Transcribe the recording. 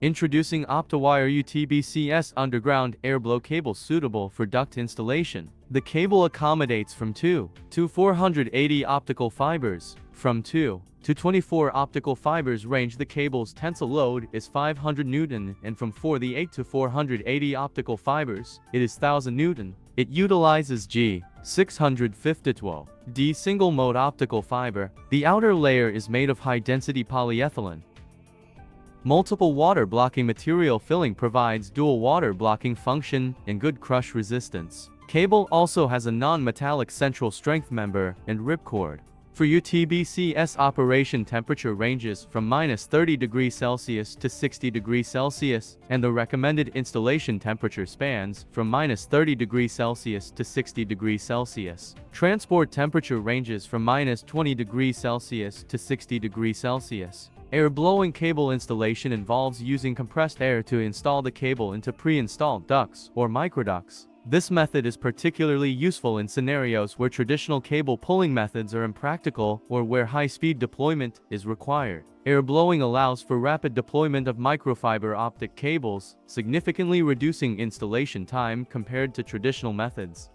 Introducing OptiWire UTBCS underground airblow cable suitable for duct installation. The cable accommodates from 2 to 480 optical fibers. From 2 to 24 optical fibers range. The cable's tensile load is 500 Newton, and from 48 to 480 optical fibers, it is 1000 Newton. It utilizes G650-12D single-mode optical fiber. The outer layer is made of high-density polyethylene. Multiple water-blocking material filling provides dual water-blocking function and good crush resistance. Cable also has a non-metallic central strength member and ripcord. For UTBCS, operation temperature ranges from -30°C to 60°C, and the recommended installation temperature spans from -30°C to 60°C. Transport temperature ranges from -20°C to 60°C. Air blowing cable installation involves using compressed air to install the cable into pre-installed ducts or microducts. This method is particularly useful in scenarios where traditional cable pulling methods are impractical or where high-speed deployment is required. Air blowing allows for rapid deployment of microfiber optic cables, significantly reducing installation time compared to traditional methods.